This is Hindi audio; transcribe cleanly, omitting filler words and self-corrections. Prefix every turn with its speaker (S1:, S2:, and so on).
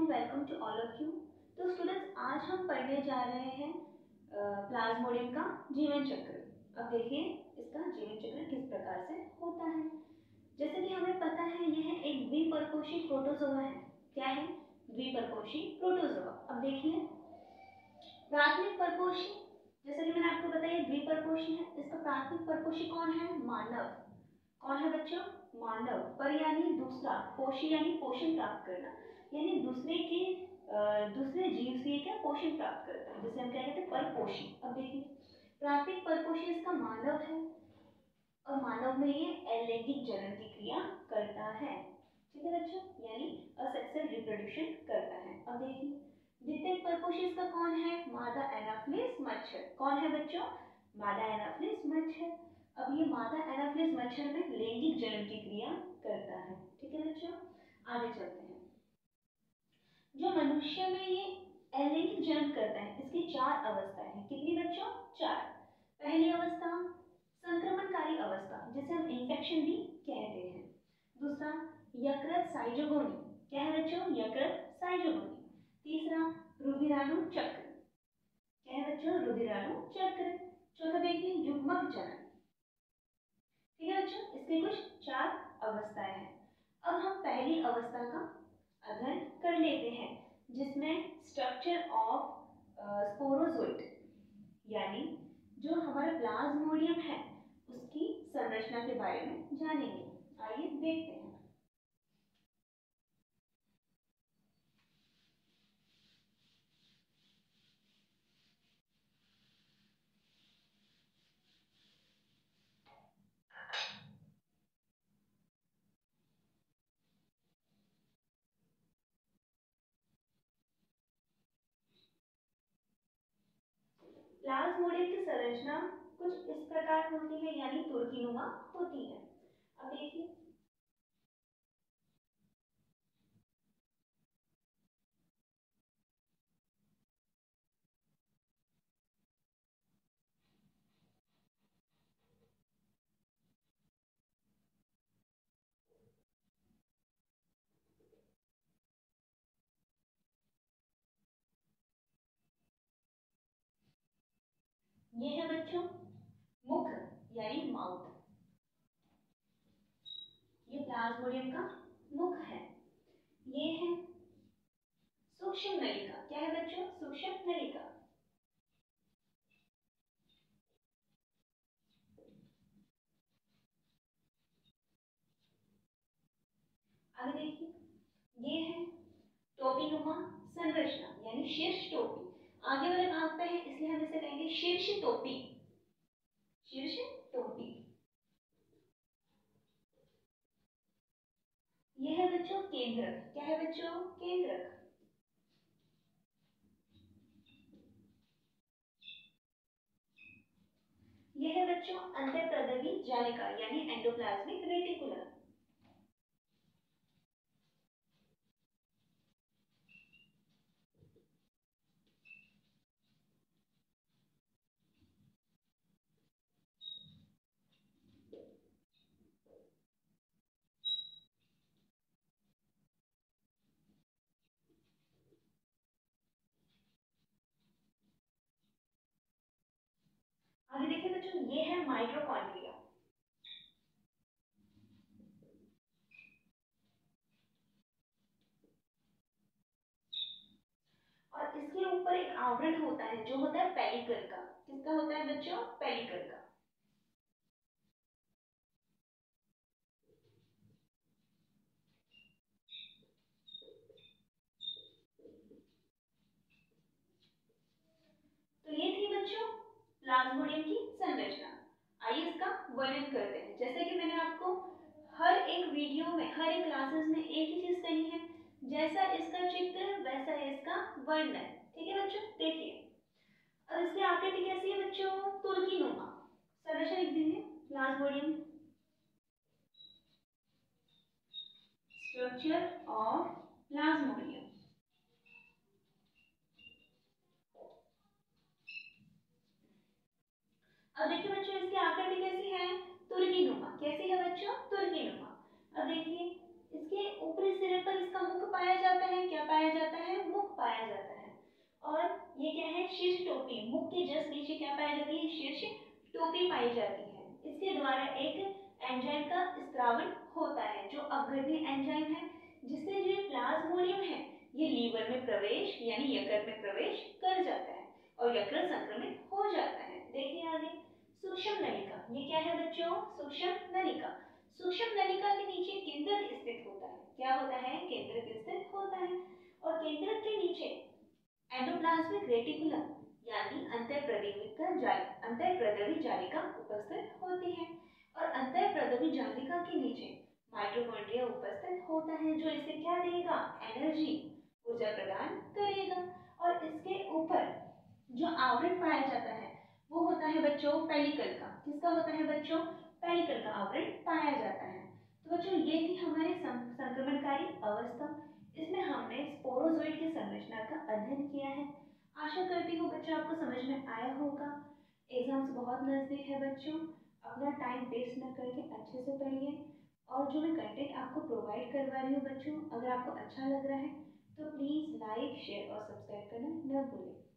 S1: Welcome to all of you. तो स्टूडेंट्स, आज हम पढ़ने जा रहे हैं प्लाज्मोडियम का जीवन चक्र। अब देखिए इसका जीवन चक्र किस प्रकार से होता है। जैसे कि हमें पता है यह एक द्विपर्कोषी प्रोटोजोआ है। क्या है? द्विपर्कोषी प्रोटोजोआ। अब देखिए प्राथमिक परपोषी, जैसे कि मैंने आपको बताया द्विपर्कोषी है, इसका प्राथमिक परपोषी कौन है? मानव। कौन है बच्चों? मानव। पर यानी दूसरा, पोषी यानी पोषण प्राप्त करना, यानी दूसरे जीव से क्या पोषण प्राप्त करता है, जिसे हम क्या कहते हैं? परपोषी। अब देखिए प्राथमिक परपोषी इसका मानव है और मानव में ये अलैंगिक जनन की क्रिया करता है। ठीक है बच्चों, यानी असेक्सुअल रिप्रोडक्शन करता है। अब देखिए द्वितीयक परपोषी इसका कौन है? मादा एनाफिलिस मच्छर। कौन है बच्चों? मादा एनाफिलिस मच्छर। अब ये मादा एनाफिलिस मच्छर में लैंगिक जनन की क्रिया करता है। ठीक है बच्चों, आगे चलते हैं। जो मनुष्य में ये अलैंगिक जनन करता है, इसकी चार अवस्थाएं हैं। कितनी बच्चों? चार। पहली अवस्था संक्रमणकारी अवस्था, जिसे हम इन्फेक्शन भी कहते हैं। दूसरा यकृत साइजोगोनी। क्या है बच्चों? यकृत साइजोगोनी। तीसरा रुधिराणु चक्र। क्या है बच्चों? रुधिराणु चक्र। चौथा देखिए युग्मक जनन। ठीक है बच्चों, इसके कुछ चार अवस्थाएं हैं। अब हम पहली अवस्था का अध्ययन कर लेते हैं, जिसमें स्ट्रक्चर ऑफ स्पोरोजोइट, यानी जो हमारा प्लाज्मोडियम है उसकी संरचना के बारे में जानेंगे। आइए देखते हैं। प्लाज्मोडियम की संरचना कुछ इस प्रकार होती है, यानी तुर्कीनुमा होती है। अब देखिए ये है बच्चों मुख यानी माउथ। ये प्लाज्मोडियम का मुख है। ये है सूक्ष्म नलिका। क्या है बच्चों? सूक्ष्म नलिका। आगे देखिए ये है टोपीनुमा संरचना, यानी शीर्ष टोपी। आगे वाले भाग पे है इसलिए हम इसे कहेंगे शीर्ष टोपी। शीर्ष टोपी। यह है बच्चों केंद्रक। क्या है बच्चों? केंद्रक। यह है बच्चों अंतःप्रदवी जालिका, यानी एंडोप्लाज्मिक रेटिकुलम। आगे देखिए बच्चों ये है माइटोकॉन्ड्रिया। और इसके ऊपर एक आवरण होता है जो होता है पेलिकल का। किसका होता है बच्चों? पेलिकल का। तो ये थी बच्चों प्लाज्मोडियम की संरचना। आइए इसका वर्णन करते हैं। जैसे कि मैंने आपको हर एक वीडियो में, हर एक क्लासेस में एक ही चीज कही है, जैसा इसका चित्र वैसा इसका वर्णन। ठीक है बच्चों, देखिए अब इसकी आकृति कैसी है बच्चों? तुर्कीनुमा। संरचना लिख दीजिए प्लाज्मोडियम। Structure of Plasmodium. अब देखिए बच्चों इसकी आकृति कैसी है? तुर्कीनुमा। कैसी है बच्चों? तुर्कीनुमा। अब देखिए इसके ऊपरी सिरे पर इसका मुख पाया जाता जाता है, क्या पाया जाता है, मुख पाया जाता है। और ये क्या है, शीर्ष टोपी, मुख के जस्ट नीचे क्या पाई जाती है, शीर्ष टोपी पाई जाती है। इसके द्वारा एक एंजाइम का स्त्रावन होता है, जो अपघटनीय एंजाइम है, जिससे जो प्लाज्मोडियम है ये लीवर में प्रवेश यानी यकृत में प्रवेश कर जाता है और यकृत संक्रमित हो जाता है। देखिए आगे, सूक्ष्म नलिका, ये क्या है बच्चों, सूक्ष्म नलिका। सूक्ष्म नलिका के नीचे केंद्रक स्थित होता है। क्या होता है, केंद्रक स्थित होता है। और केंद्रक के नीचे एंडोप्लाज्मिक रेटिकुलम यानी अंतःप्रद्रवी जालिका उपस्थित होती है। और अंतःप्रद्रवी जालिका के नीचे माइटोकॉन्ड्रिया उपस्थित होता है, जो इसे क्या देगा, एनर्जी, ऊर्जा प्रदान करेगा। और इसके ऊपर जो आवरण पाया जाता है वो होता है बच्चों पेलिकल का। किसका होता है बच्चों, पेलिकल का आवरण पाया जाता है। तो बच्चों ये थी हमारी संक्रमणकारी अवस्था। इसमें हमने स्पोरोजोइड की संरचना का अध्ययन किया है। आशा करती हूँ बच्चों आपको समझ में आया होगा। एग्जाम्स बहुत नजदीक है बच्चों, अपना टाइम वेस्ट न करके अच्छे से पढ़िए। और जो मैं कंटेंट आपको प्रोवाइड करवा रही हूँ बच्चों, अगर आपको अच्छा लग रहा है तो प्लीज़ लाइक, शेयर और सब्सक्राइब करना न भूलें।